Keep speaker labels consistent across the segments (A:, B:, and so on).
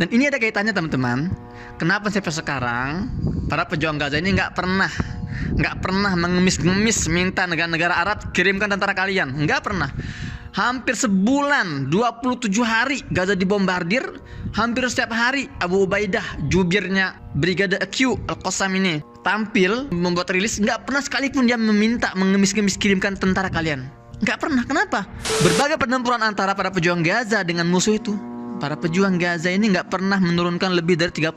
A: Dan ini ada kaitannya teman-teman. Kenapa sampai sekarang para pejuang Gaza ini nggak pernah mengemis-ngemis minta negara-negara Arab kirimkan tentara kalian. Nggak pernah. Hampir sebulan, 27 hari Gaza dibombardir. Hampir setiap hari Abu Ubaidah, jubirnya Brigade Q Al-Qassam ini, tampil membuat rilis. Nggak pernah sekalipun dia meminta mengemis-ngemis kirimkan tentara kalian. Nggak pernah. Kenapa? Berbagai pertempuran antara para pejuang Gaza dengan musuh itu, para pejuang Gaza ini nggak pernah menurunkan lebih dari 30%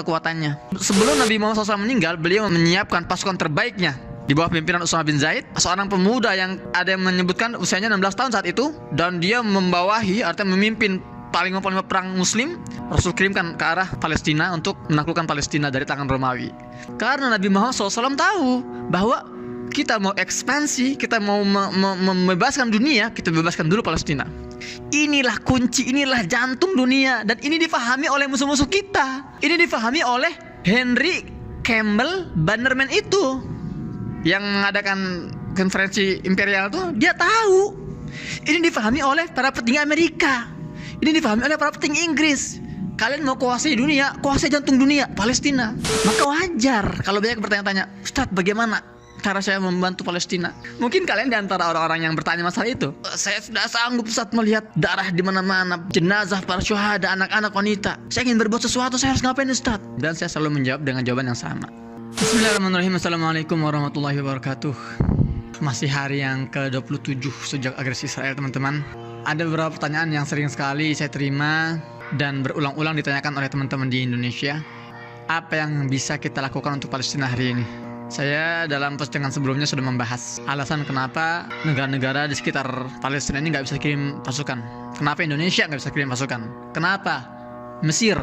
A: kekuatannya. Sebelum Nabi Muhammad SAW meninggal, beliau menyiapkan pasukan terbaiknya di bawah pimpinan Usama bin Zaid, seorang pemuda yang ada yang menyebutkan usianya 16 tahun saat itu, dan dia membawahi, artinya memimpin panglima perang muslim. Rasul kirimkan ke arah Palestina untuk menaklukkan Palestina dari tangan Romawi. Karena Nabi Muhammad SAW tahu bahwa kita mau ekspansi, kita mau membebaskan dunia, kita bebaskan dulu Palestina. Inilah kunci, inilah jantung dunia. Dan ini difahami oleh musuh-musuh kita. Ini difahami oleh Henry Campbell Bannerman itu, yang mengadakan konferensi imperial tuh. Dia tahu. Ini difahami oleh para petinggi Amerika. Ini difahami oleh para petinggi Inggris. Kalian mau kuasai dunia, kuasai jantung dunia, Palestina. Maka wajar kalau banyak bertanya-tanya, Ustadz, bagaimana cara saya membantu Palestina? Mungkin kalian diantara orang-orang yang bertanya masalah itu. Saya sudah sanggup, Ustadz, melihat darah di mana-mana, jenazah para syuhada, anak-anak, wanita. Saya ingin berbuat sesuatu, saya harus ngapain, Ustadz? Dan saya selalu menjawab dengan jawaban yang sama. Bismillahirrahmanirrahim. Assalamualaikum warahmatullahi wabarakatuh. Masih hari yang ke-27 sejak agresi Israel, teman-teman. Ada beberapa pertanyaan yang sering sekali saya terima dan berulang-ulang ditanyakan oleh teman-teman di Indonesia. Apa yang bisa kita lakukan untuk Palestina hari ini? Saya dalam postingan sebelumnya sudah membahas alasan kenapa negara-negara di sekitar Palestina ini nggak bisa kirim pasukan. Kenapa Indonesia nggak bisa kirim pasukan? Kenapa Mesir,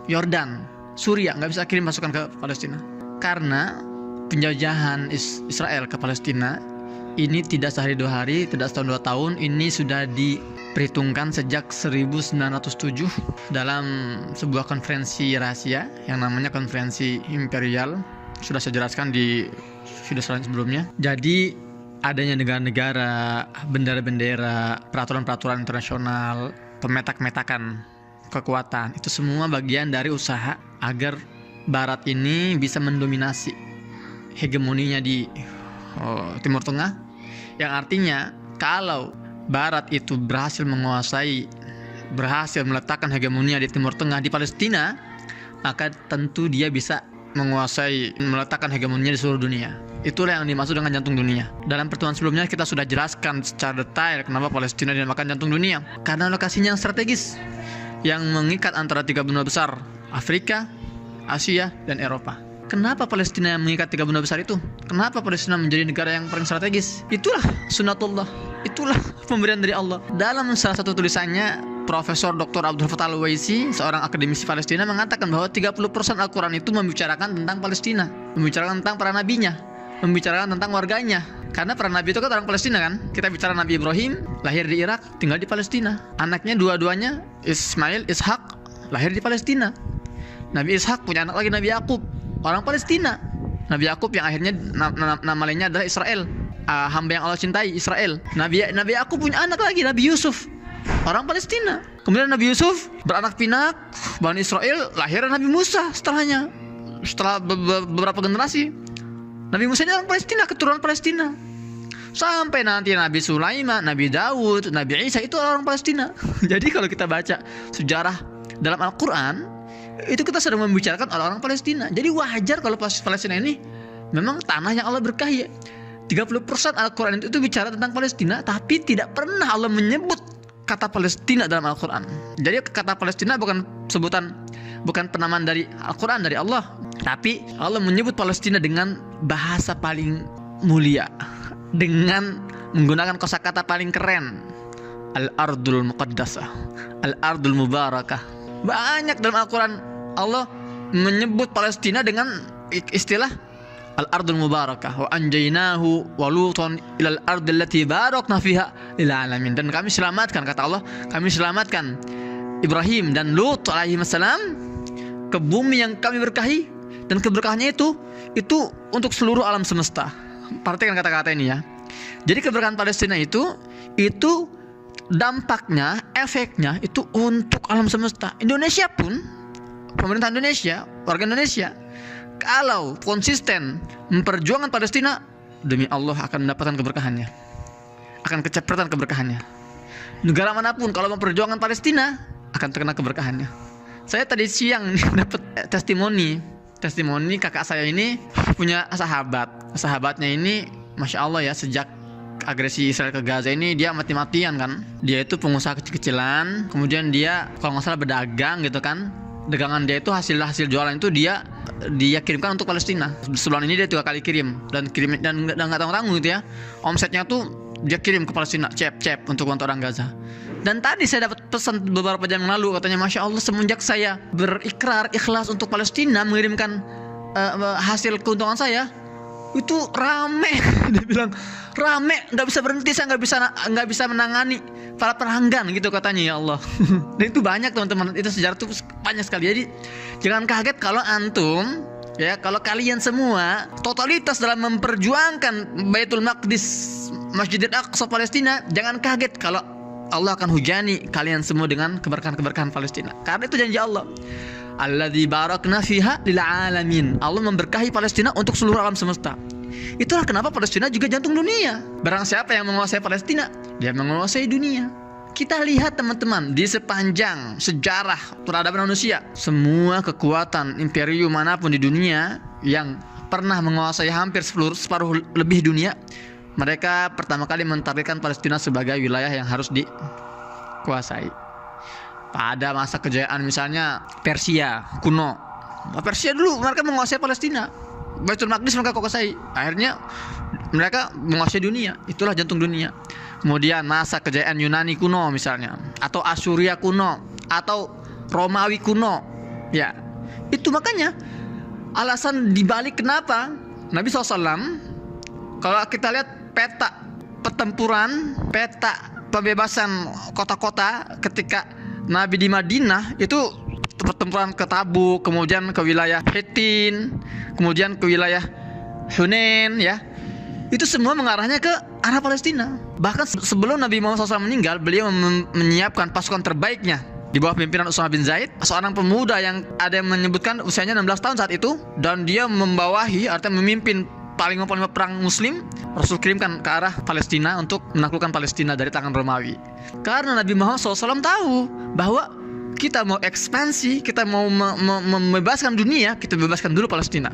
A: Yordan, Suriah nggak bisa kirim pasukan ke Palestina? Karena penjajahan Israel ke Palestina ini tidak sehari dua hari, tidak setahun dua tahun. Ini sudah diperhitungkan sejak 1907 dalam sebuah konferensi rahasia yang namanya konferensi imperial. Sudah saya jelaskan di video sebelumnya. Jadi adanya negara-negara, bendera-bendera, peraturan-peraturan internasional, pemetak-metakan kekuatan, itu semua bagian dari usaha agar Barat ini bisa mendominasi hegemoninya di Timur Tengah. Yang artinya kalau Barat itu berhasil menguasai, berhasil meletakkan hegemonia di Timur Tengah, di Palestina, maka tentu dia bisa menguasai, meletakkan hegemoninya di seluruh dunia. Itulah yang dimaksud dengan jantung dunia. Dalam pertemuan sebelumnya kita sudah jelaskan secara detail kenapa Palestina dinamakan jantung dunia. Karena lokasinya yang strategis, yang mengikat antara tiga benua besar, Afrika, Asia, dan Eropa. Kenapa Palestina yang mengikat tiga benua besar itu? Kenapa Palestina menjadi negara yang paling strategis? Itulah sunnatullah, itulah pemberian dari Allah. Dalam salah satu tulisannya, Profesor Dr. Abdul Fattah Al-Waisi, seorang akademisi Palestina, mengatakan bahwa 30% Al-Quran itu membicarakan tentang Palestina, membicarakan tentang para nabinya, membicarakan tentang warganya. Karena para nabi itu kan orang Palestina kan. Kita bicara Nabi Ibrahim, lahir di Irak, tinggal di Palestina. Anaknya dua-duanya, Ismail, Ishak, lahir di Palestina. Nabi Ishak punya anak lagi, Nabi Yakub, orang Palestina. Nabi Yakub yang akhirnya nama lainnya adalah Israel, hamba yang Allah cintai, Israel. Nabi Yakub punya anak lagi, Nabi Yusuf, orang Palestina. Kemudian Nabi Yusuf beranak pinak, Bani Israel, lahir Nabi Musa setelahnya. Setelah beberapa generasi, Nabi Musa ini orang Palestina, keturunan Palestina. Sampai nanti Nabi Sulaiman, Nabi Daud, Nabi Isa itu orang Palestina. Jadi kalau kita baca sejarah dalam Al-Quran, itu kita sedang membicarakan orang-orang Palestina. Jadi wajar kalau Palestina ini memang tanah yang Allah berkahi. 30% Al-Quran itu bicara tentang Palestina, tapi tidak pernah Allah menyebut kata Palestina dalam Al-Quran. Jadi kata Palestina bukan sebutan, bukan penamaan dari Al-Quran, dari Allah, tapi Allah menyebut Palestina dengan bahasa paling mulia, dengan menggunakan kosakata paling keren, Al-Ardul Muqaddasah, Al-Ardul Mubarakah. Banyak dalam Al-Quran Allah menyebut Palestina dengan istilah Al-Ardul Mubarakah, wa anjaynahu wa lutan ilal ardil lati barakna fiha lil alamin. Dan kami selamatkan, kata Allah, kami selamatkan Ibrahim dan Lut alaihi wassalam ke bumi yang kami berkahi, dan keberkahannya itu untuk seluruh alam semesta. Perhatikan kata-kata ini ya. Jadi keberkahan Palestina itu dampaknya, efeknya itu untuk alam semesta. Indonesia pun, pemerintah Indonesia, warga Indonesia, kalau konsisten memperjuangkan Palestina, demi Allah akan mendapatkan keberkahannya, akan kecepratan keberkahannya. Negara manapun kalau memperjuangkan Palestina akan terkena keberkahannya. Saya tadi siang dapat testimoni kakak saya ini punya sahabatnya ini, masya Allah ya, sejak agresi Israel ke Gaza ini dia mati-matian kan. Dia itu pengusaha kecil-kecilan, kemudian dia kalau nggak salah berdagang gitu kan. Dagangan dia itu hasil jualan itu dia kirimkan untuk Palestina. Sebulan ini dia 3 kali kirim dan nggak tanggung gitu ya. Omsetnya tuh dia kirim ke Palestina, cep untuk orang Gaza. Dan tadi saya dapat pesan beberapa jam yang lalu, katanya masya Allah, semenjak saya berikrar ikhlas untuk Palestina mengirimkan hasil keuntungan saya, itu rame. Dia bilang rame, nggak bisa berhenti, saya nggak bisa menangani para pelanggan gitu katanya, ya Allah. Dan itu banyak teman-teman, itu sejarah itu banyak sekali. Jadi jangan kaget kalau antum ya, kalau kalian semua totalitas dalam memperjuangkan Baitul Maqdis, Masjidil Aqsa Palestina, jangan kaget kalau Allah akan hujani kalian semua dengan keberkahan-keberkahan Palestina. Karena itu janji Allah. Alladzi barakna fiha lil alamin. Allah memberkahi Palestina untuk seluruh alam semesta. Itulah kenapa Palestina juga jantung dunia. Barang siapa yang menguasai Palestina, dia menguasai dunia. Kita lihat teman-teman, di sepanjang sejarah peradaban manusia, semua kekuatan imperium manapun di dunia yang pernah menguasai hampir separuh lebih dunia, mereka pertama kali mentargetkan Palestina sebagai wilayah yang harus dikuasai. Pada masa kejayaan misalnya Persia kuno, Persia dulu mereka menguasai Palestina, Baitul Maqdis mereka kuasai. Akhirnya mereka menguasai dunia, itulah jantung dunia. Kemudian masa kejayaan Yunani kuno misalnya, atau Asuria kuno, atau Romawi kuno. Ya, itu makanya alasan dibalik kenapa Nabi SAW, kalau kita lihat peta pertempuran, peta pembebasan kota-kota ketika Nabi di Madinah, itu pertempuran ke Tabuk, kemudian ke wilayah Hittin, kemudian ke wilayah Hunain ya. Itu semua mengarahnya ke arah Palestina. Bahkan sebelum Nabi Muhammad SAW meninggal, beliau menyiapkan pasukan terbaiknya di bawah pimpinan Usama bin Zaid, seorang pemuda yang ada yang menyebutkan usianya 16 tahun saat itu, dan dia membawahi, artinya memimpin paling perang Muslim. Rasul kirimkan ke arah Palestina untuk menaklukkan Palestina dari tangan Romawi. Karena Nabi Muhammad SAW tahu bahwa kita mau ekspansi, kita mau membebaskan dunia, kita bebaskan dulu Palestina.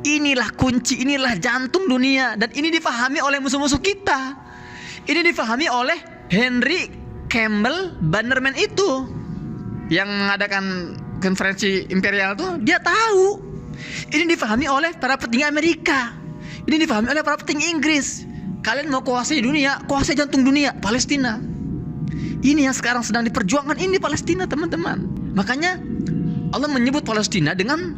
A: Inilah kunci, inilah jantung dunia, dan ini difahami oleh musuh-musuh kita. Ini difahami oleh Henry Campbell Bannerman itu yang mengadakan konferensi imperial tuh, dia tahu. Ini difahami oleh para petinggi Amerika. Ini difahami oleh para petinggi Inggris. Kalian mau kuasai dunia, kuasai jantung dunia, Palestina. Ini yang sekarang sedang diperjuangkan, ini Palestina teman-teman. Makanya Allah menyebut Palestina dengan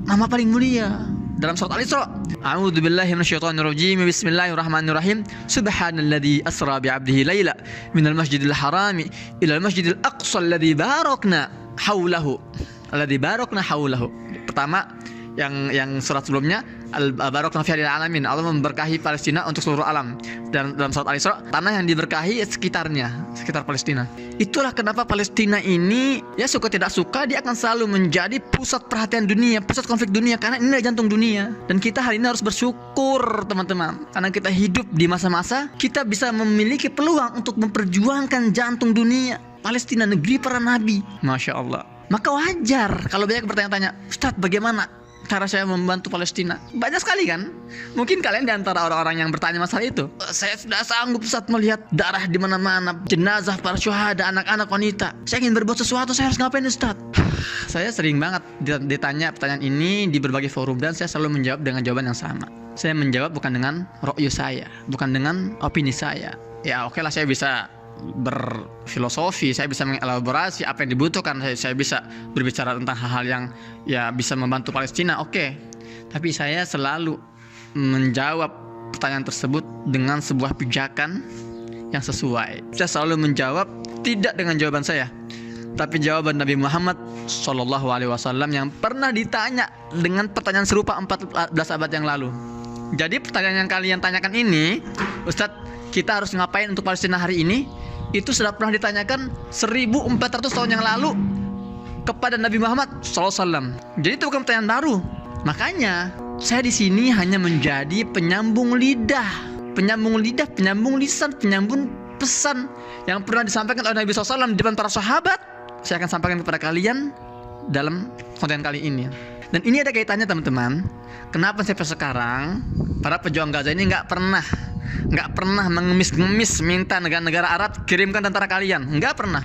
A: nama paling mulia dalam surat Al-Isra. A'udzubillahi minasyaitonirrajim. Bismillahirrahmanirrahim. Subhanalladzi asra bi'abdihi laila minal masjidil harami ilal masjidil aqsa alladzi barakna haulahu. Alladzi barakna haulahu. Pertama yang surat sebelumnya al-barakna fi alamin, Allah memberkahi Palestina untuk seluruh alam. Dan dalam surat Al-Isra, tanah yang diberkahi sekitar Palestina. Itulah kenapa Palestina ini, ya suka tidak suka, dia akan selalu menjadi pusat perhatian dunia, pusat konflik dunia, karena ini adalah jantung dunia. Dan kita hari ini harus bersyukur teman-teman, karena kita hidup di masa-masa kita bisa memiliki peluang untuk memperjuangkan jantung dunia, Palestina, negeri para nabi. Masya Allah. Maka wajar kalau banyak bertanya-tanya, Ustadz bagaimana cara saya membantu Palestina? Banyak sekali kan? Mungkin kalian di antara orang-orang yang bertanya masalah itu, saya sudah sanggup Ustadz melihat darah di mana-mana, jenazah para syuhada, anak-anak, wanita. Saya ingin berbuat sesuatu, saya harus ngapain Ustadz? Saya sering banget ditanya pertanyaan ini di berbagai forum, dan saya selalu menjawab dengan jawaban yang sama. Saya menjawab bukan dengan ro'yu saya, bukan dengan opini saya. Ya oke lah, saya bisa berfilosofi, saya bisa mengelaborasi apa yang dibutuhkan, saya bisa berbicara tentang hal-hal yang ya bisa membantu Palestina, oke. Tapi saya selalu menjawab pertanyaan tersebut dengan sebuah pijakan yang sesuai. Saya selalu menjawab tidak dengan jawaban saya, tapi jawaban Nabi Muhammad SAW yang pernah ditanya dengan pertanyaan serupa 14 abad yang lalu. Jadi pertanyaan yang kalian tanyakan ini, Ustadz, kita harus ngapain untuk Palestina hari ini? itu sudah pernah ditanyakan 1400 tahun yang lalu kepada Nabi Muhammad SAW. Jadi itu bukan pertanyaan baru. Makanya saya di sini hanya menjadi penyambung lidah, penyambung lisan, penyambung pesan yang pernah disampaikan oleh Nabi SAW di depan para sahabat. Saya akan sampaikan kepada kalian dalam konten kali ini. Dan ini ada kaitannya teman-teman. Kenapa sampai sekarang para pejuang Gaza ini nggak pernah mengemis-ngemis minta negara-negara Arab kirimkan tentara kalian. Nggak pernah.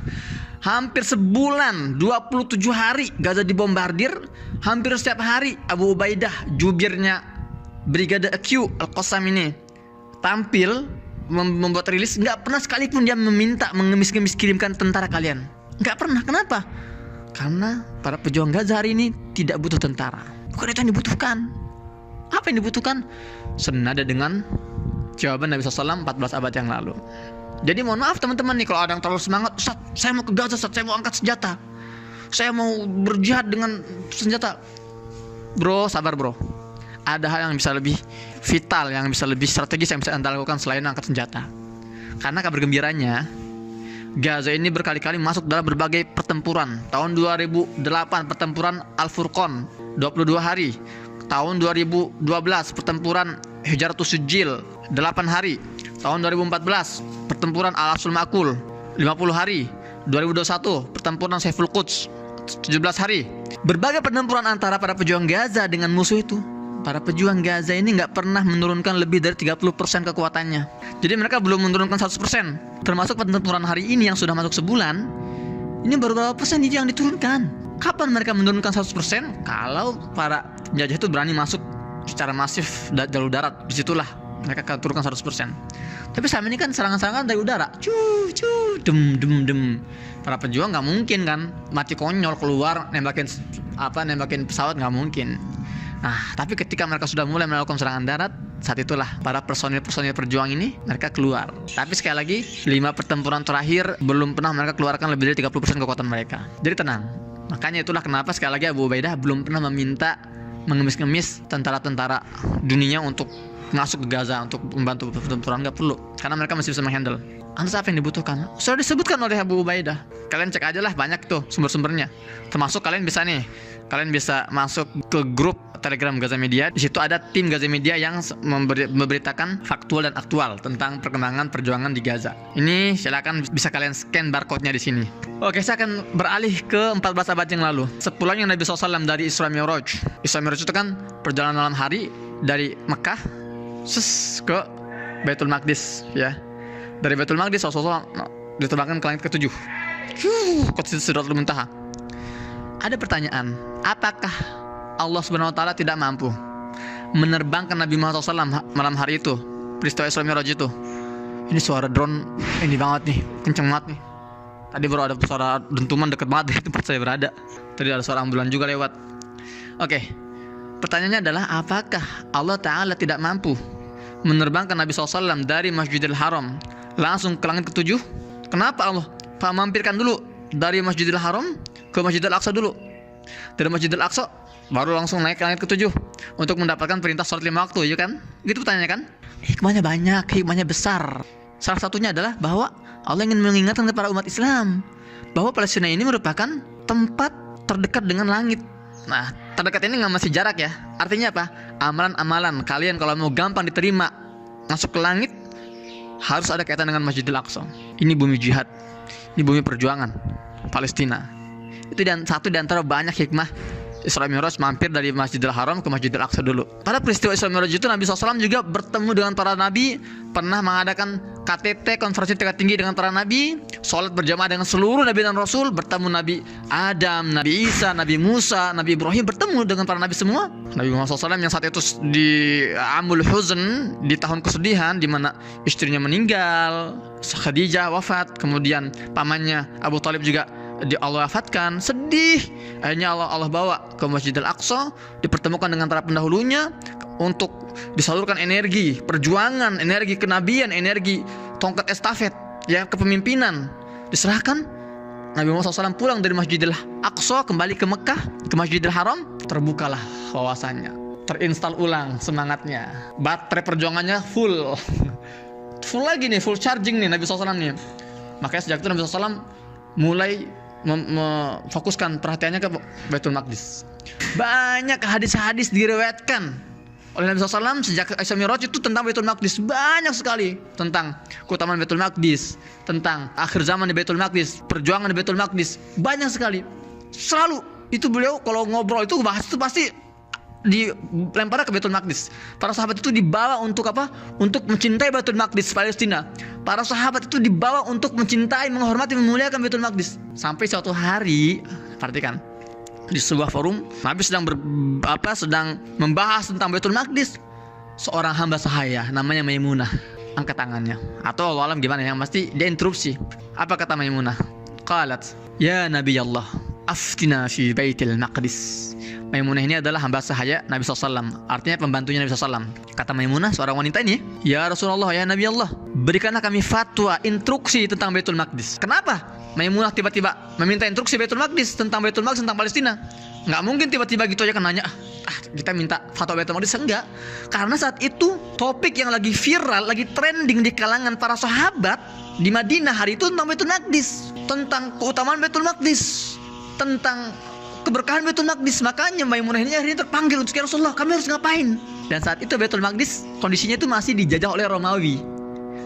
A: Hampir sebulan, 27 hari Gaza dibombardir. Hampir setiap hari Abu Ubaidah, jubirnya Brigade Q Al-Qassam ini tampil membuat rilis. Nggak pernah sekalipun dia meminta mengemis-ngemis kirimkan tentara kalian. Nggak pernah. Kenapa? Karena para pejuang Gaza hari ini tidak butuh tentara. Bukan itu yang dibutuhkan. Apa yang dibutuhkan? Senada dengan jawaban Nabi SAW 14 abad yang lalu. Jadi mohon maaf teman-teman nih, kalau ada yang terlalu semangat, Ustaz, saya mau ke Gaza, Ustaz, saya mau angkat senjata, saya mau berjihad dengan senjata. Bro, sabar bro. Ada hal yang bisa lebih vital, yang bisa lebih strategis yang bisa Anda lakukan selain angkat senjata. Karena kabar gembiranya, Gaza ini berkali-kali masuk dalam berbagai pertempuran. Tahun 2008 pertempuran Al-Furqan 22 hari. Tahun 2012 pertempuran Hijratus Sijil 8 hari. Tahun 2014 pertempuran Al-Asul Ma'kul 50 hari. 2021 pertempuran Saiful Quds 17 hari. Berbagai pertempuran antara para pejuang Gaza dengan musuh itu. Para pejuang Gaza ini nggak pernah menurunkan lebih dari 30% kekuatannya. Jadi mereka belum menurunkan 100%. Termasuk pertempuran hari ini yang sudah masuk sebulan. Ini baru berapa persen yang diturunkan. Kapan mereka menurunkan 100%? Kalau para penjajah itu berani masuk secara masif jalur darat. Disitulah mereka akan turunkan 100%. Tapi selama ini kan serangan-serangan dari udara. Dem. Para pejuang nggak mungkin kan mati konyol keluar nembakin pesawat, nggak mungkin. Nah, tapi ketika mereka sudah mulai melakukan serangan darat, saat itulah para personil-personil perjuang ini mereka keluar. Tapi sekali lagi, 5 pertempuran terakhir belum pernah mereka keluarkan lebih dari 30% kekuatan mereka. Jadi tenang. Makanya itulah kenapa sekali lagi Abu Ubaidah belum pernah meminta mengemis-ngemis tentara-tentara dunia untuk masuk ke Gaza untuk membantu pertempuran. Nggak perlu, karena mereka masih bisa menghandle. Lantas apa yang dibutuhkan? Sudah disebutkan oleh Abu Ubaidah. Kalian cek aja lah, banyak tuh sumber-sumbernya. Termasuk kalian bisa masuk ke grup Telegram Gaza Media. Di situ ada tim Gaza Media yang memberitakan faktual dan aktual tentang perkembangan perjuangan di Gaza. Ini silakan bisa kalian scan barcode-nya di sini. Oke, saya akan beralih ke 14 abad yang lalu. Sepulangnya Nabi SAW dari Isra Mi'raj. Isra Mi'raj itu kan perjalanan malam hari dari Mekah ke Baitul Maqdis, ya. Dari Baitul Maqdis Rasulullah diterbangkan ke langit ke-7. Ke Sidratul Muntaha. Ada pertanyaan, apakah Allah Subhanahu wa taala tidak mampu menerbangkan Nabi Muhammad SAW malam hari itu, peristiwa Isra Mi'raj itu? Ini suara drone ini banget nih, kenceng banget nih. Tadi baru ada suara dentuman dekat banget di tempat saya berada. Tadi ada suara ambulan juga lewat. Oke. Pertanyaannya adalah, apakah Allah Ta'ala tidak mampu menerbangkan Nabi SAW dari Masjidil Haram langsung ke langit ke-7? Kenapa Allah mampirkan dulu dari Masjidil Haram ke Masjidil Aqsa dulu? Dari Masjidil Aqsa baru langsung naik ke langit ke-7 untuk mendapatkan perintah sholat 5 waktu, ya kan? Gitu pertanyaannya kan? Hikmahnya banyak, hikmahnya besar. Salah satunya adalah bahwa Allah ingin mengingatkan kepada umat Islam bahwa Palestina ini merupakan tempat terdekat dengan langit. Nah, terdekat ini nggak masih jarak ya. Artinya apa? Amalan-amalan kalian kalau mau gampang diterima masuk ke langit, harus ada kaitan dengan Masjidil Aqsa. Ini bumi jihad, ini bumi perjuangan Palestina. Itu satu di antara banyak hikmah Isra Mi'raj mampir dari Masjidil Haram ke Masjidil Aqsa dulu. Pada peristiwa Isra Mi'raj itu Nabi SAW juga bertemu dengan para nabi, pernah mengadakan KTT, konferensi tingkat tinggi dengan para nabi, sholat berjamaah dengan seluruh nabi dan rasul, bertemu Nabi Adam, Nabi Isa, Nabi Musa, Nabi Ibrahim, bertemu dengan para nabi semua. Nabi Muhammad SAW yang saat itu di Amul Huzn, di tahun kesedihan, di mana istrinya meninggal, Khadijah wafat, kemudian pamannya Abu Talib juga Allah wafatkan, sedih. Akhirnya Allah bawa ke Masjidil Aqsa, dipertemukan dengan para pendahulunya untuk disalurkan energi perjuangan, energi kenabian, energi tongkat estafet, ya, kepemimpinan. Diserahkan. Nabi Muhammad SAW pulang dari Masjidil Aqsa kembali ke Mekah, ke Masjidil Haram, terbukalah wawasannya, terinstall ulang semangatnya, baterai perjuangannya full lagi nih, full charging nih Nabi SAW nih. Makanya sejak itu Nabi SAW mulai memfokuskan perhatiannya ke Baitul Maqdis. Banyak hadis-hadis diriwayatkan oleh Nabi SAW sejak Isra Mi'raj itu tentang Baitul Maqdis. Banyak sekali tentang keutamaan Baitul Maqdis, tentang akhir zaman di Baitul Maqdis, perjuangan di Baitul Maqdis. Banyak sekali. Selalu itu beliau kalau ngobrol itu bahas itu pasti dilempar ke Baitul Maqdis. Para sahabat itu dibawa untuk apa? Untuk mencintai Baitul Maqdis Palestina. Para sahabat itu dibawa untuk mencintai, menghormati, memuliakan Baitul Maqdis. Sampai suatu hari, perhatikan, di sebuah forum Nabi sedang membahas tentang Baitul Maqdis. Seorang hamba sahaya namanya Maimunah angkat tangannya, atau Allah alam gimana, yang pasti dia interupsi. Apa kata Maimunah? Qalat, ya Nabi Allah, aftina fi Baitul Maqdis. Maimunah ini adalah hamba sahaya Nabi SAW, artinya pembantunya Nabi SAW. Kata Maimunah, seorang wanita ini, ya Rasulullah, ya Nabi Allah, berikanlah kami fatwa, instruksi tentang Baitul Maqdis. Kenapa Maimunah tiba-tiba meminta instruksi Baitul Maqdis, tentang Baitul Maqdis, tentang Palestina? Nggak mungkin tiba-tiba gitu aja kan nanya, kita minta fatwa Baitul Maqdis. Enggak, karena saat itu topik yang lagi viral, lagi trending di kalangan para sahabat di Madinah hari itu tentang Baitul Maqdis, tentang keutamaan Baitul Maqdis, tentang keberkahan Baitul Maqdis. Makanya Maimunah ini akhirnya terpanggil untuk, ya Rasulullah, kami harus ngapain? Dan saat itu Baitul Maqdis kondisinya itu masih dijajah oleh Romawi.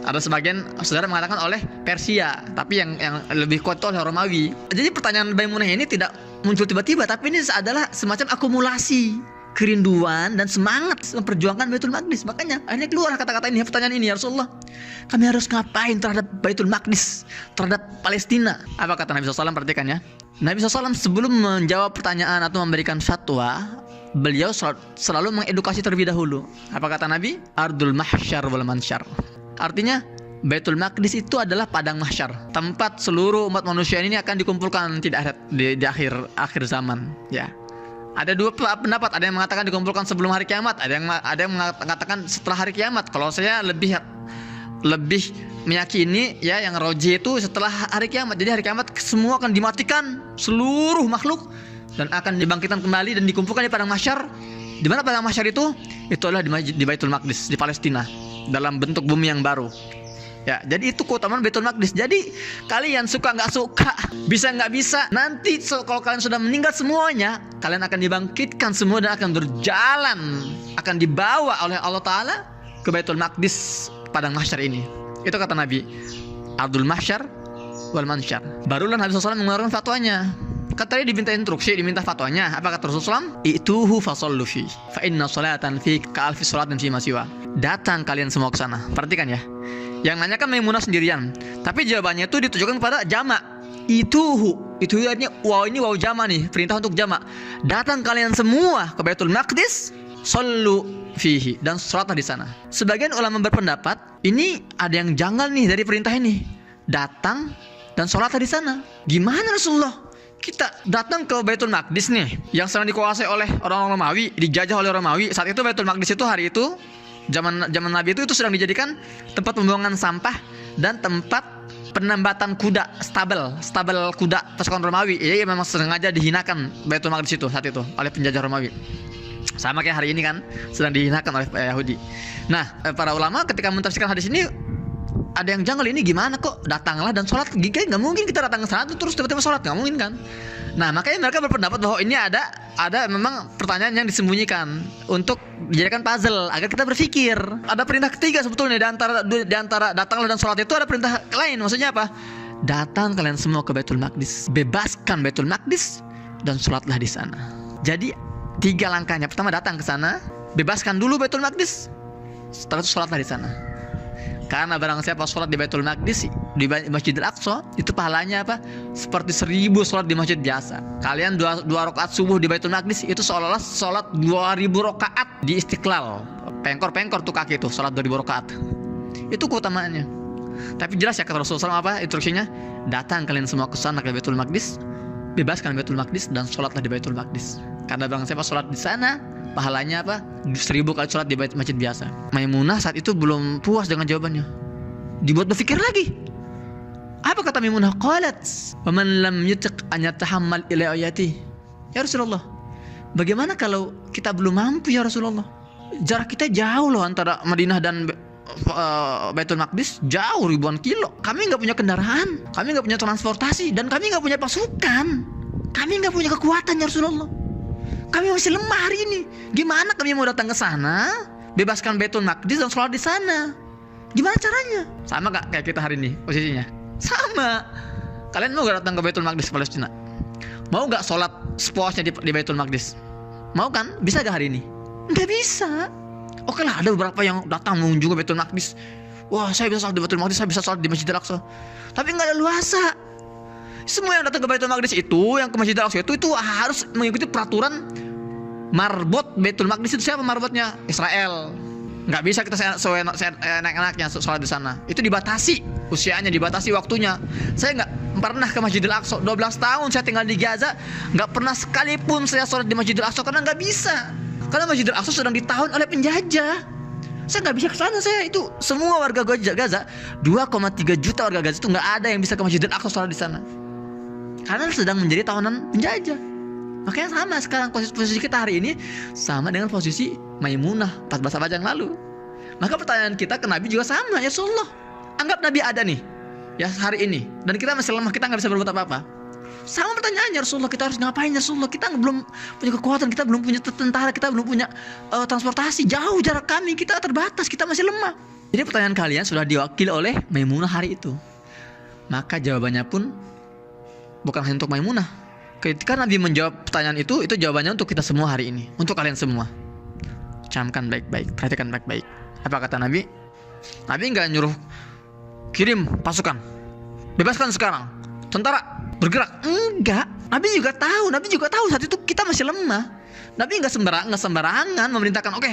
A: Ada sebagian saudara mengatakan oleh Persia, tapi yang lebih kuat itu oleh Romawi. Jadi pertanyaan Maimunah ini tidak muncul tiba-tiba, tapi ini adalah semacam akumulasi kerinduan dan semangat memperjuangkan Baitul Maqdis. Makanya akhirnya keluar kata-kata ini, pertanyaan ini, ya Rasulullah, kami harus ngapain terhadap Baitul Maqdis, terhadap Palestina? Apa kata Nabi SAW? Perhatikan ya. Nabi SAW sebelum menjawab pertanyaan atau memberikan fatwa, beliau selalu mengedukasi terlebih dahulu. Apa kata Nabi? Ardul mahsyar wal mansyar. Artinya Baitul Maqdis itu adalah padang mahsyar, tempat seluruh umat manusia ini akan dikumpulkan di akhir zaman. Ya, ada dua pendapat. Ada yang mengatakan dikumpulkan sebelum hari kiamat, ada yang mengatakan setelah hari kiamat. Kalau saya lebih meyakini ya yang roji itu setelah hari kiamat. Jadi hari kiamat semua akan dimatikan, seluruh makhluk, dan akan dibangkitkan kembali dan dikumpulkan di padang mahsyar. Di mana padang mahsyar itu? Itu adalah di Baitul Maqdis, di Palestina, dalam bentuk bumi yang baru. Ya, jadi itu keutamaan Baitul Maqdis. Jadi kalian suka nggak suka, bisa nggak bisa, nanti kalau kalian sudah meninggal semuanya, kalian akan dibangkitkan semua dan akan berjalan, akan dibawa oleh Allah Ta'ala ke Baitul Maqdis, padang mahsyar ini. Itu kata Nabi, Ardul mahsyar wal mansyar. Barulah Nabi SAW mengeluarkan fatwanya. Kata dia diminta instruksi, diminta fatwanya. Apa kata Rasulullah? Ituhu fasallu fi, fa inna salatan fi ka'alfi salatin fi masiwa. Datang kalian semua ke sana. Perhatikan ya. Yang nanya kan Maimunah sendirian, tapi jawabannya itu ditujukan kepada jamak. Ituhu, itu artinya ini waw jamak nih, perintah untuk jamak. Datang kalian semua ke Baitul Maqdis, sallu fihi, dan salatlah di sana. Sebagian ulama berpendapat ini ada yang janggal nih dari perintah ini. Datang dan salatlah di sana. Gimana Rasulullah? Kita datang ke Baitul Maqdis nih, yang sedang dikuasai oleh orang-orang Romawi, dijajah oleh Romawi. Saat itu Baitul Maqdis itu hari itu zaman Nabi itu sedang dijadikan tempat pembuangan sampah dan tempat penambatan kuda, stabel kuda pasukan Romawi. Jadi memang sengaja dihinakan Baitul Maqdis itu saat itu oleh penjajah Romawi. Sama kayak hari ini kan sedang dihinakan oleh Yahudi. Nah, para ulama ketika mentafsirkan hadis ini ada yang janggal, ini gimana kok datanglah dan sholat? Nggak mungkin kita datang ke sana terus tiba-tiba sholat, nggak mungkin kan? Nah, makanya mereka berpendapat bahwa ini ada memang pertanyaan yang disembunyikan untuk dijadikan puzzle agar kita berpikir. Ada perintah ketiga sebetulnya di antara datanglah dan sholat itu ada perintah lain. Maksudnya apa? Datang kalian semua ke Baitul Maqdis, bebaskan Baitul Maqdis dan sholatlah di sana. Jadi 3 langkahnya. Pertama, datang ke sana, bebaskan dulu Baitul Maqdis, setelah itu sholatlah di sana. Karena barang siapa sholat di Baitul Maqdis, di Masjidil Aqsa, itu pahalanya apa? Seperti 1000 sholat di masjid biasa. Kalian 2 rakaat subuh di Baitul Maqdis itu seolah-olah sholat 2000 rakaat di Istiqlal. Pengkor tuh kaki itu, sholat 2000 rakaat. Itu keutamaannya. Tapi jelas ya kata Rasulullah apa instruksinya? Datang kalian semua ke sana ke Baitul Maqdis, bebaskan Baitul Maqdis dan sholatlah di Baitul Maqdis. Karena barang siapa sholat di sana, pahalanya apa? 1000 kali sholat di masjid biasa. Maimunah saat itu belum puas dengan jawabannya, dibuat berpikir lagi. Apa kata Maimunah? Qalat, "Wa man lam yutiq an yatahammal ila ayati." Ya Rasulullah, bagaimana kalau kita belum mampu ya Rasulullah? Jarak kita jauh loh antara Madinah dan Baitul Maqdis jauh ribuan kilo. Kami nggak punya kendaraan, kami nggak punya transportasi, dan kami nggak punya pasukan. Kami nggak punya kekuatan ya Rasulullah. Kami masih lemah hari ini. Gimana kami mau datang ke sana, bebaskan Baitul Maqdis dan sholat di sana? Gimana caranya? Sama gak kayak kita hari ini posisinya? Sama. Kalian mau gak datang ke Baitul Maqdis Palestina? Mau gak sholat sepuasnya di Baitul Maqdis? Mau kan? Bisa gak hari ini? Nggak bisa. Oke lah, ada beberapa yang datang mengunjungi Baitul Maqdis. Wah, saya bisa sholat di Baitul Maqdis, saya bisa sholat di Masjidil Aqsa. Tapi nggak ada luasa. Semua yang datang ke Baitul Maqdis itu, yang ke Masjidil Aqsa itu harus mengikuti peraturan marbot Baitul Maqdis. Itu siapa marbotnya? Israel. Nggak bisa kita enak-enaknya sholat di sana. Itu dibatasi usianya, dibatasi waktunya. Saya nggak pernah ke Masjidil Aqsa. 12 tahun saya tinggal di Gaza, nggak pernah sekalipun saya sholat di Masjidil Aqsa karena nggak bisa. Karena Masjidil Aqsa sedang ditahan oleh penjajah. Saya nggak bisa ke sana. Saya itu semua warga Gaza, 2,3 juta warga Gaza itu nggak ada yang bisa ke Masjidil Aqsa sholat di sana. Karena sedang menjadi tawanan penjajah. Makanya sama sekarang posisi kita hari ini sama dengan posisi Maimunah 14 abad yang lalu. Maka pertanyaan kita ke Nabi juga sama, ya Rasulullah. Anggap Nabi ada nih, ya hari ini, dan kita masih lemah, kita nggak bisa berbuat apa-apa. Sama pertanyaannya Rasulullah, kita harus ngapain ya Rasulullah? Kita belum punya kekuatan, kita belum punya tentara, kita belum punya transportasi, jauh jarak kami, kita terbatas, kita masih lemah. Jadi pertanyaan kalian sudah diwakili oleh Maimunah hari itu. Maka jawabannya pun bukan hanya untuk Maimunah. Ketika Nabi menjawab pertanyaan itu jawabannya untuk kita semua hari ini, untuk kalian semua. Camkan baik-baik, perhatikan baik-baik. Apa kata Nabi? Nabi nggak nyuruh kirim pasukan, bebaskan sekarang, tentara bergerak. Enggak. Nabi juga tahu saat itu kita masih lemah. Nabi nggak sembarangan memerintahkan, oke,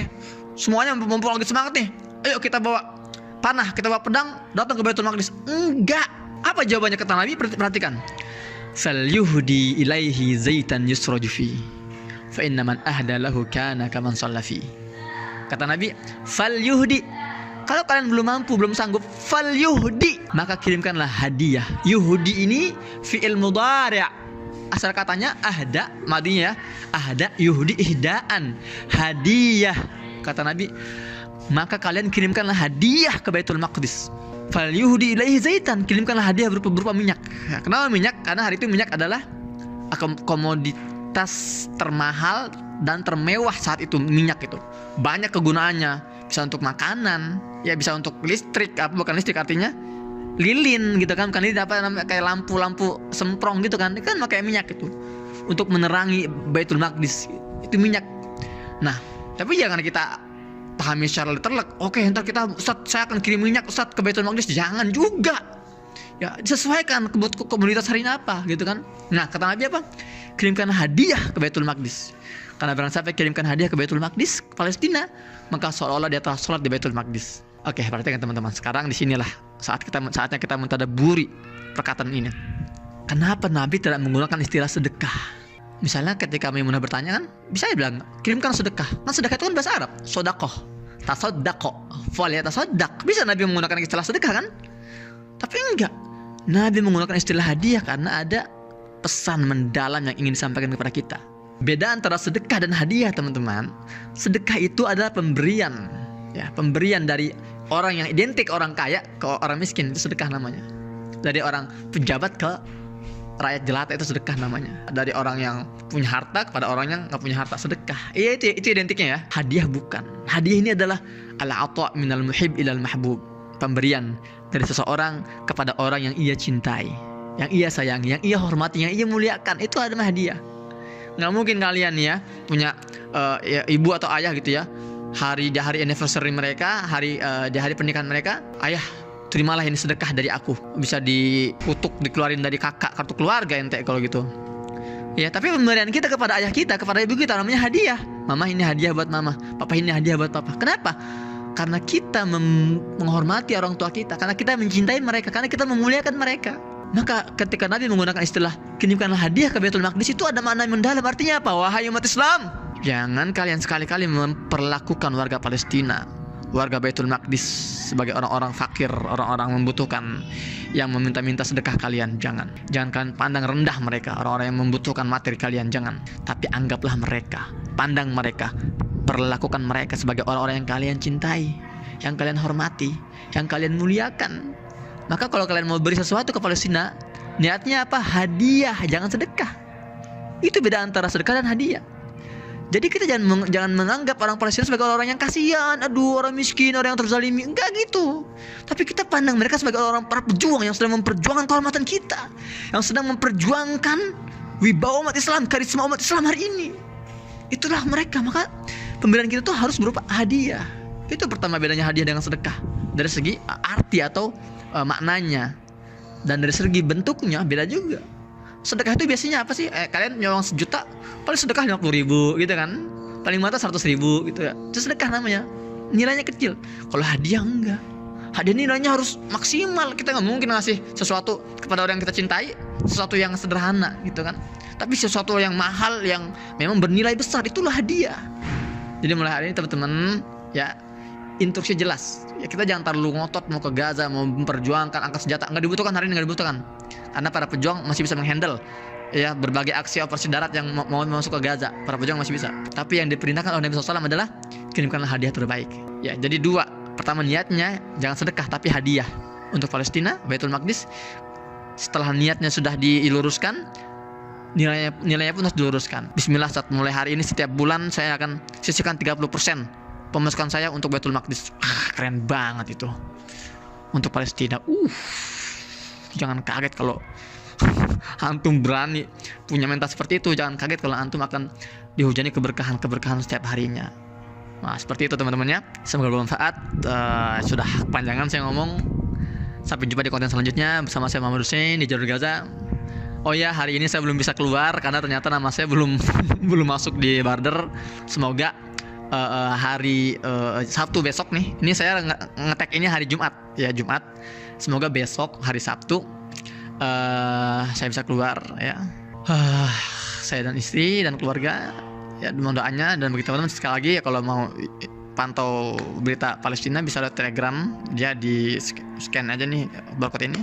A: semuanya mumpul lagi semangat nih, ayo kita bawa panah, kita bawa pedang, datang ke Baitul Maqdis. Enggak. Apa jawabannya kata Nabi? Perhatikan. Falyuhdi ilaihi zaitan yusraju fi fa inna man ahda lahu kana kaman shalla fi. Kata Nabi, falyuhdi, kalau kalian belum mampu, belum sanggup, falyuhdi, maka kirimkanlah hadiah. Yuhdi ini fi'il mudhari'. Asal katanya ahda, madinya ahda, yuhdi ihdaan, hadiah. Kata Nabi, maka kalian kirimkanlah hadiah ke Baitul Maqdis. Falyuhdi ilaihi zaitan, kirimkanlah hadiah berupa minyak. Kenapa minyak? Karena hari itu minyak adalah komoditas termahal dan termewah saat itu. Minyak itu banyak kegunaannya, bisa untuk makanan, ya bisa untuk listrik, bukan listrik artinya lilin gitu kan, bukan lilin, apa namanya, kayak lampu semprong gitu kan pakai minyak itu untuk menerangi Baitul Maqdis, itu minyak. Nah, tapi jangan kita pahami secara literal. Oke, ntar kita, Ustaz, saya akan kirim minyak Ustaz ke Baitul Maqdis. Jangan juga. Ya, disesuaikan komunitas hari ini apa gitu kan. Nah, kata Nabi apa? Kirimkan hadiah ke Baitul Maqdis. Karena barang siapa kirimkan hadiah ke Baitul Maqdis, ke Palestina, maka seolah-olah dia telah sholat di Baitul Maqdis. Oke, perhatikan teman-teman. Sekarang disinilah saatnya kita mentadaburi perkataan ini. Kenapa Nabi tidak menggunakan istilah sedekah? Misalnya ketika Maimunah bertanya kan, bisa dia bilang, kirimkan sedekah. Kan sedekah itu kan bahasa Arab, sodakoh, tasoddaqo, tasoddaq. Bisa Nabi menggunakan istilah sedekah kan? Tapi enggak. Nabi menggunakan istilah hadiah karena ada pesan mendalam yang ingin disampaikan kepada kita. Beda antara sedekah dan hadiah, teman-teman. Sedekah itu adalah pemberian, ya, pemberian dari orang yang identik orang kaya ke orang miskin, itu sedekah namanya. Dari orang pejabat ke rakyat jelata, itu sedekah namanya. Dari orang yang punya harta kepada orang yang nggak punya harta, sedekah. Iya, itu identiknya ya. Hadiah bukan. Hadiah ini adalah al-ata' minal muhib ilal mahbub, pemberian dari seseorang kepada orang yang ia cintai, yang ia sayangi, yang ia hormati, yang ia muliakan. Itu adalah hadiah. Nggak mungkin kalian ya punya ya, ibu atau ayah gitu ya, di hari anniversary mereka, di hari pernikahan mereka, ayah, terimalah ini sedekah dari aku. Bisa dikutuk, dikeluarin dari kakak, kartu keluarga ente kalau gitu. Ya, tapi pemberian kita kepada ayah kita, kepada ibu kita namanya hadiah. Mama, ini hadiah buat mama. Papa, ini hadiah buat papa. Kenapa? Karena kita menghormati orang tua kita, karena kita mencintai mereka, karena kita memuliakan mereka. Maka ketika Nabi menggunakan istilah kirimkanlah hadiah ke Baitul Maqdis, itu ada makna yang mendalam. Artinya apa? Wahai umat Islam, jangan kalian sekali-kali memperlakukan warga Palestina, warga Baitul Maqdis sebagai orang-orang fakir, orang-orang membutuhkan yang meminta-minta sedekah kalian. Jangan kalian pandang rendah mereka, orang-orang yang membutuhkan materi kalian. Jangan. Tapi anggaplah mereka, pandang mereka, perlakukan mereka sebagai orang-orang yang kalian cintai. yang kalian hormati, yang kalian muliakan. Maka kalau kalian mau beri sesuatu ke Palestina, niatnya apa? Hadiah, jangan sedekah. Itu beda antara sedekah dan hadiah. Jadi kita jangan menganggap orang Palestina sebagai orang yang kasihan, aduh orang miskin, orang yang terzalimi, enggak gitu. Tapi kita pandang mereka sebagai orang para pejuang yang sedang memperjuangkan kehormatan kita, yang sedang memperjuangkan wibawa umat Islam, karisma umat Islam hari ini. Itulah mereka. Maka pemberian kita tuh harus berupa hadiah. Itu pertama bedanya hadiah dengan sedekah, dari segi arti atau maknanya, dan dari segi bentuknya beda juga. Sedekah itu biasanya apa sih? Kalian nyolong 1 juta, paling sedekah 50.000 gitu kan, paling mata 100.000 gitu ya. Itu sedekah namanya, nilainya kecil. Kalau hadiah enggak, hadiah nilainya harus maksimal. Kita nggak mungkin ngasih sesuatu kepada orang yang kita cintai sesuatu yang sederhana gitu kan, tapi sesuatu yang mahal, yang memang bernilai besar, itulah hadiah. Jadi mulai hari ini teman-teman ya, instruksi jelas ya, kita jangan terlalu ngotot mau ke Gaza, mau memperjuangkan angkat senjata. Nggak dibutuhkan hari ini, nggak dibutuhkan, karena para pejuang masih bisa menghandle ya berbagai aksi operasi darat yang mau masuk ke Gaza. Para pejuang masih bisa. Tapi yang diperintahkan oleh Nabi SAW adalah kirimkanlah hadiah terbaik ya. Jadi 2, pertama niatnya jangan sedekah tapi hadiah untuk Palestina, Baitul Maqdis. Setelah niatnya sudah diluruskan, nilainya pun harus diluruskan. Bismillah, saat mulai hari ini setiap bulan saya akan sisihkan 30% pemasukan saya untuk Baitul Maqdis. Keren banget itu untuk Palestina. Jangan kaget kalau antum berani punya mental seperti itu. Jangan kaget kalau antum akan dihujani keberkahan setiap harinya. Nah, seperti itu teman-teman ya. Semoga bermanfaat. Sudah kepanjangan saya ngomong. Sampai jumpa di konten selanjutnya bersama saya Muhammad Hussein di Jalur Gaza. Oh ya, hari ini saya belum bisa keluar karena ternyata nama saya belum masuk di barter. Semoga hari Sabtu besok nih. Ini saya ngetek ini hari Jumat ya, Jumat. Semoga besok hari Sabtu saya bisa keluar ya. Saya dan istri dan keluarga ya, mohon doanya. Dan bagi teman-teman sekali lagi ya, kalau mau pantau berita Palestina bisa lewat Telegram ya, di scan aja nih barcode ini.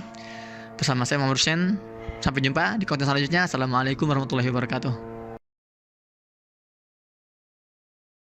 A: Bersama saya Muhammad Hussein. Sampai jumpa di konten selanjutnya. Assalamualaikum warahmatullahi wabarakatuh.